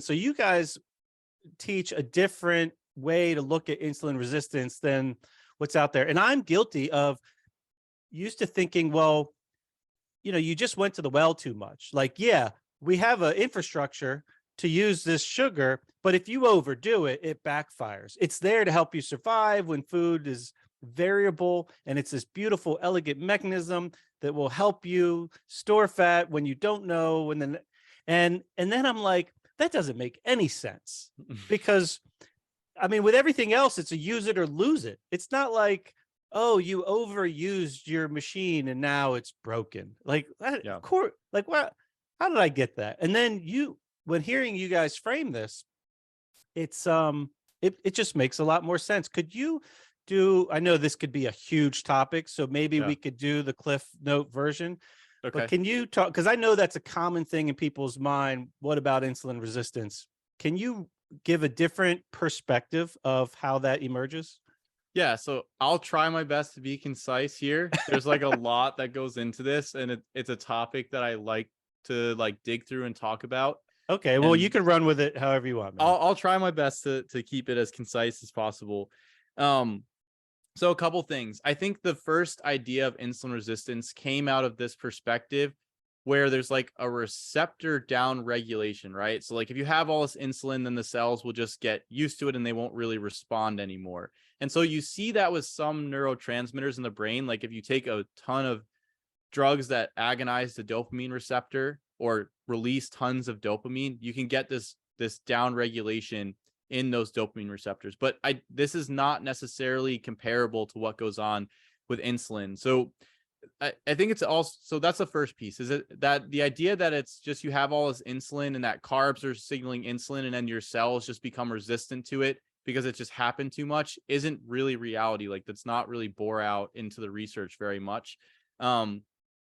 So you guys teach a different way to look at insulin resistance than what's out there. And I'm guilty of used to thinking, well, you just went to the well too much. Like, yeah, we have an infrastructure to use this sugar, but if you overdo it, it backfires. It's there to help you survive when food is variable, and it's this beautiful, elegant mechanism that will help you store fat when you don't know. And then I'm like, that doesn't make any sense, because I mean, with everything else, it's a use it or lose it. It's not like, oh, you overused your machine and now it's broken. Like, Yeah. of course, like what? How did I get that? And then when hearing you guys frame this, it's it just makes a lot more sense. Could you do? I know this could be a huge topic, so maybe we could do the Cliff Note version. Okay. But can you talk? Because I know that's a common thing in people's mind. What about insulin resistance? Can you give a different perspective of how that emerges? Yeah, so I'll try my best to be concise here. There's like a lot that goes into this, and it's a topic that I like to dig through and talk about. Okay, well, you And can run with it however you want, man. I'll try my best to keep it as concise as possible. So a couple things. I think the first idea of insulin resistance came out of this perspective where there's like a receptor down regulation, right? So like if you have all this insulin, then the cells will just get used to it and they won't really respond anymore. And so you see that with some neurotransmitters in the brain. Like if you take a ton of drugs that agonize the dopamine receptor or release tons of dopamine, you can get this down regulation in those dopamine receptors. But this is not necessarily comparable to what goes on with insulin. So I think it's also, so that's the first piece, is it that the idea that it's just you have all this insulin and that carbs are signaling insulin and then your cells just become resistant to it because it just happened too much isn't really reality. Like that's not really bore out into the research very much.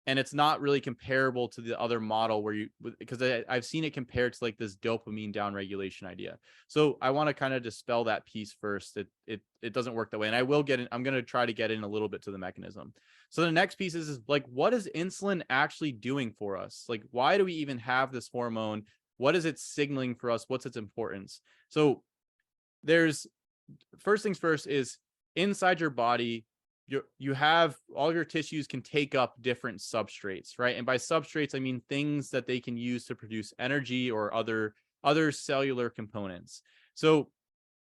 And it's not really comparable to the other model where because I've seen it compared to like this dopamine down regulation idea. So I want to kind of dispel that piece first. It doesn't work that way. And I will get in, I'm going to try to get in a little bit to the mechanism. So the next piece is like, what is insulin actually doing for us? Like, why do we even have this hormone? What is it signaling for us? What's its importance? So there's, first things first is inside your body, you have all your tissues can take up different substrates, right? And by substrates, I mean things that they can use to produce energy or other cellular components. So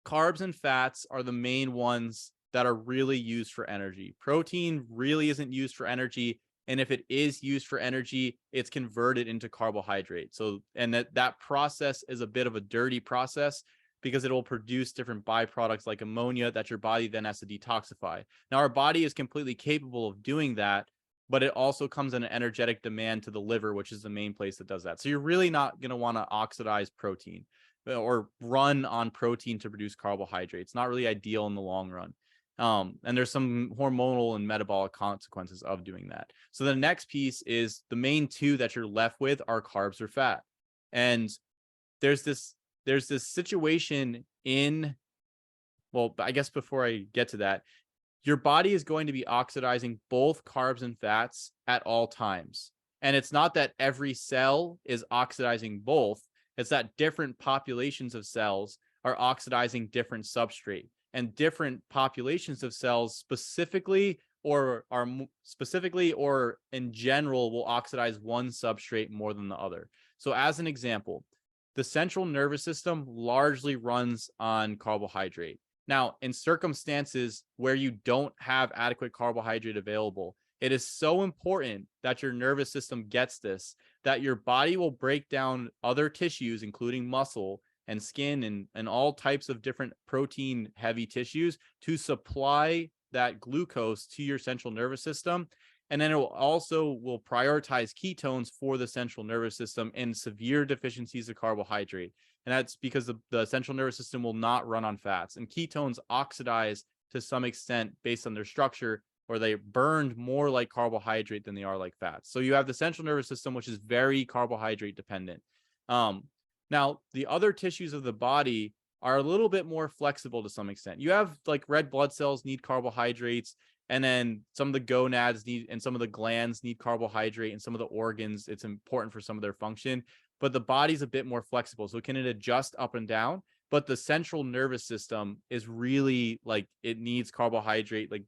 carbs and fats are the main ones that are really used for energy. Protein really isn't used for energy. And if it is used for energy, it's converted into carbohydrate. So, and that process is a bit of a dirty process because it will produce different byproducts like ammonia that your body then has to detoxify. Now, our body is completely capable of doing that, but it also comes in an energetic demand to the liver, which is the main place that does that. So you're really not going to want to oxidize protein or run on protein to produce carbohydrates. Not really ideal in the long run. And there's some hormonal and metabolic consequences of doing that. So the next piece is the main two that you're left with are carbs or fat. And there's this situation in, well, I guess before I get to that, your body is going to be oxidizing both carbs and fats at all times. And it's not that every cell is oxidizing both. It's that different populations of cells are oxidizing different substrate, and different populations of cells specifically or in general will oxidize one substrate more than the other. So as an example, the central nervous system largely runs on carbohydrate. Now, in circumstances where you don't have adequate carbohydrate available, it is so important that your nervous system gets this, that your body will break down other tissues, including muscle and skin and all types of different protein heavy tissues, to supply that glucose to your central nervous system. And then it will prioritize ketones for the central nervous system in severe deficiencies of carbohydrate. And that's because the central nervous system will not run on fats. And ketones oxidize to some extent based on their structure, or they burned more like carbohydrate than they are like fats. So you have the central nervous system, which is very carbohydrate dependent. Now, the other tissues of the body are a little bit more flexible to some extent. You have like red blood cells need carbohydrates, and then some of the gonads need, and some of the glands need carbohydrate, and some of the organs, it's important for some of their function. but the body's a bit more flexible. So can it adjust up and down? But the central nervous system is really like, it needs carbohydrate. Like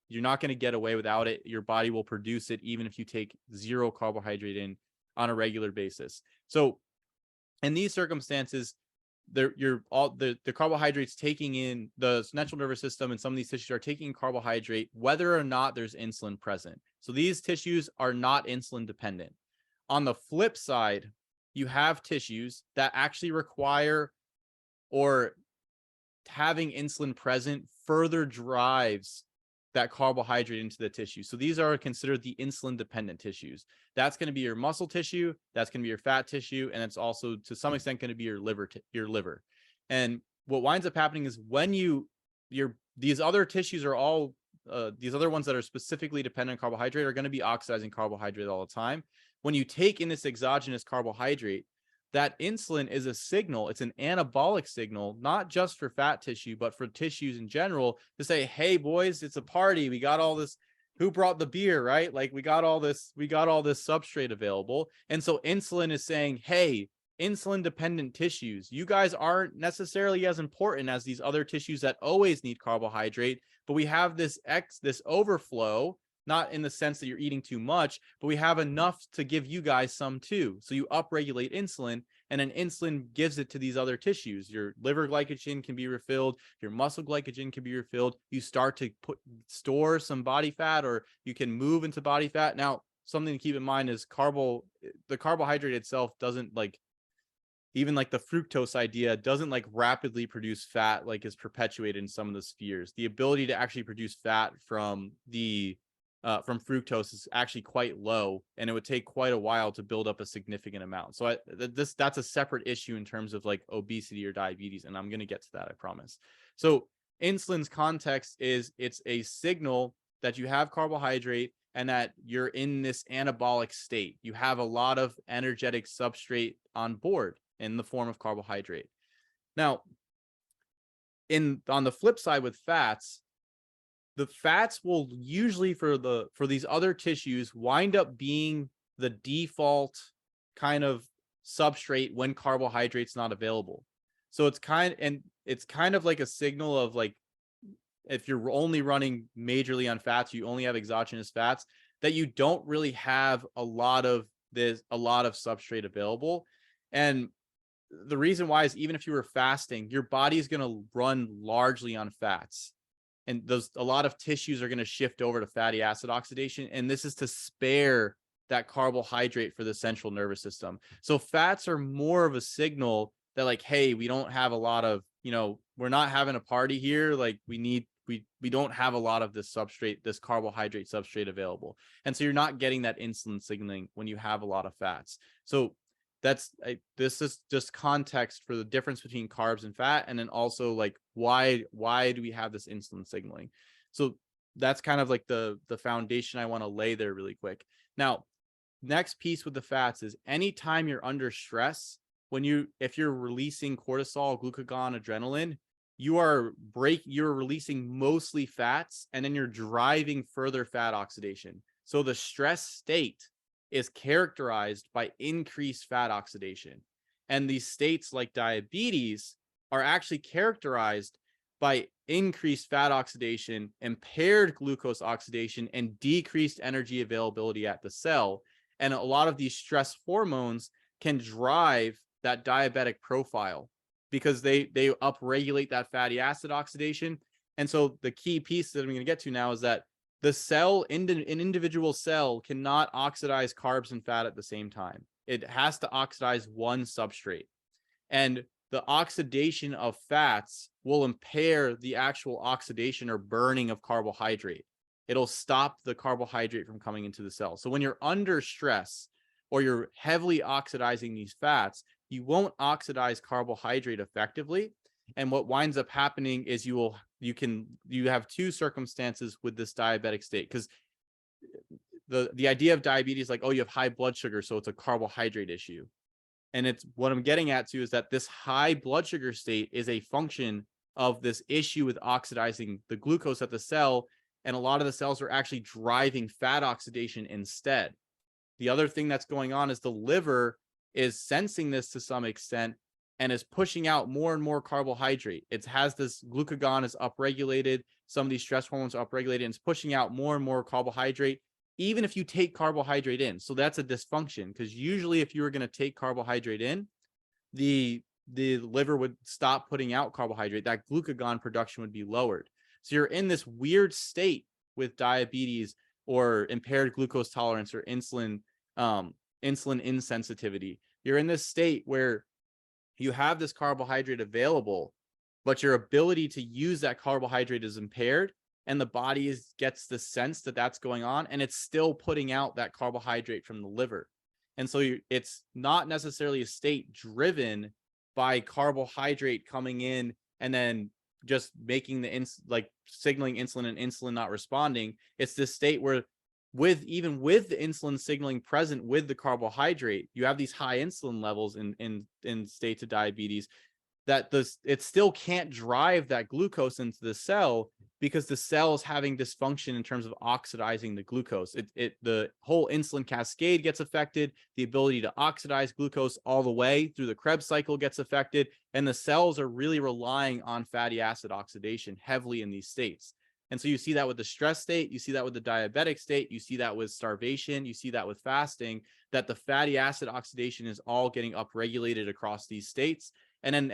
you're not going to get away without it. Your body will produce it even if you take 0 carbohydrate in on a regular basis. So in these circumstances, the carbohydrates taking in the central nervous system, and some of these tissues are taking carbohydrate whether or not there's insulin present. So these tissues are not insulin dependent. On the flip side, you have tissues that actually require, or having insulin present further drives that carbohydrate into the tissue. So these are considered the insulin dependent tissues. That's going to be your muscle tissue, that's going to be your fat tissue, and it's also to some extent going to be your liver. And what winds up happening is when these other tissues are all these other ones that are specifically dependent on carbohydrate are going to be oxidizing carbohydrate all the time. When you take in this exogenous carbohydrate, that insulin is a signal. It's an anabolic signal, not just for fat tissue, but for tissues in general, to say, hey boys, it's a party. We got all this. Who brought the beer, right? Like we got all this substrate available. And so insulin is saying, hey, insulin dependent tissues, you guys aren't necessarily as important as these other tissues that always need carbohydrate, but we have this overflow, not in the sense that you're eating too much, but we have enough to give you guys some too. So you upregulate insulin, and then insulin gives it to these other tissues. Your liver glycogen can be refilled, your muscle glycogen can be refilled. You start to store some body fat, or you can move into body fat. Now, something to keep in mind is the carbohydrate itself doesn't, like, even like the fructose idea doesn't like rapidly produce fat like is perpetuated in some of the spheres. The ability to actually produce fat from fructose is actually quite low, and it would take quite a while to build up a significant amount. So that's a separate issue in terms of like obesity or diabetes, and I'm going to get to that, I promise. So insulin's context is it's a signal that you have carbohydrate and that you're in this anabolic state. You have a lot of energetic substrate on board in the form of carbohydrate. Now, on the flip side with fats, the fats will usually for these other tissues wind up being the default kind of substrate when carbohydrate's not available. So it's kind of like a signal of like, if you're only running majorly on fats, you only have exogenous fats, that you don't really have a lot of substrate available. And the reason why is, even if you were fasting, your body is going to run largely on fats. And a lot of tissues are going to shift over to fatty acid oxidation. And this is to spare that carbohydrate for the central nervous system. So fats are more of a signal that like, hey, we don't have a lot of, we're not having a party here. Like we don't have a lot of this substrate, this carbohydrate substrate available. And so you're not getting that insulin signaling when you have a lot of fats. So this is just context for the difference between carbs and fat, and then also like why do we have this insulin signaling. So that's kind of like the foundation I want to lay there really quick. Now, next piece with the fats is anytime you're under stress, if you're releasing cortisol, glucagon, adrenaline, you're releasing mostly fats, and then you're driving further fat oxidation. So the stress state is characterized by increased fat oxidation. And these states like diabetes are actually characterized by increased fat oxidation, impaired glucose oxidation, and decreased energy availability at the cell. And a lot of these stress hormones can drive that diabetic profile because they upregulate that fatty acid oxidation. And so the key piece that I'm going to get to now is that the cell, an individual cell, cannot oxidize carbs and fat at the same time. It has to oxidize one substrate. And the oxidation of fats will impair the actual oxidation or burning of carbohydrate. It'll stop the carbohydrate from coming into the cell. So when you're under stress or you're heavily oxidizing these fats, you won't oxidize carbohydrate effectively. And what winds up happening is you have two circumstances with this diabetic state, because the idea of diabetes, like, oh, you have high blood sugar, so it's a carbohydrate issue. And it's what I'm getting at too, is that this high blood sugar state is a function of this issue with oxidizing the glucose at the cell. And a lot of the cells are actually driving fat oxidation instead. The other thing that's going on is the liver is sensing this to some extent and is pushing out more and more carbohydrate. It has this glucagon is upregulated. Some of these stress hormones are upregulated, and it's pushing out more and more carbohydrate, even if you take carbohydrate in. So that's a dysfunction, because usually if you were going to take carbohydrate in, the liver would stop putting out carbohydrate. That glucagon production would be lowered. So you're in this weird state with diabetes or impaired glucose tolerance or insulin insensitivity. You're in this state where you have this carbohydrate available, but your ability to use that carbohydrate is impaired, and the body gets the sense that that's going on, and it's still putting out that carbohydrate from the liver. And so it's not necessarily a state driven by carbohydrate coming in and then just making the signaling insulin and insulin not responding. It's this state where even with the insulin signaling present with the carbohydrate, you have these high insulin levels in states of diabetes, that it still can't drive that glucose into the cell, because the cell is having dysfunction in terms of oxidizing the glucose. The whole insulin cascade gets affected. The ability to oxidize glucose all the way through the Krebs cycle gets affected. And the cells are really relying on fatty acid oxidation heavily in these states. And so you see that with the stress state, you see that with the diabetic state, you see that with starvation, you see that with fasting, that the fatty acid oxidation is all getting upregulated across these states. And then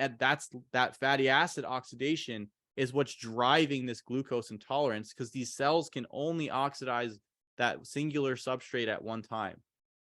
that fatty acid oxidation is what's driving this glucose intolerance, because these cells can only oxidize that singular substrate at one time.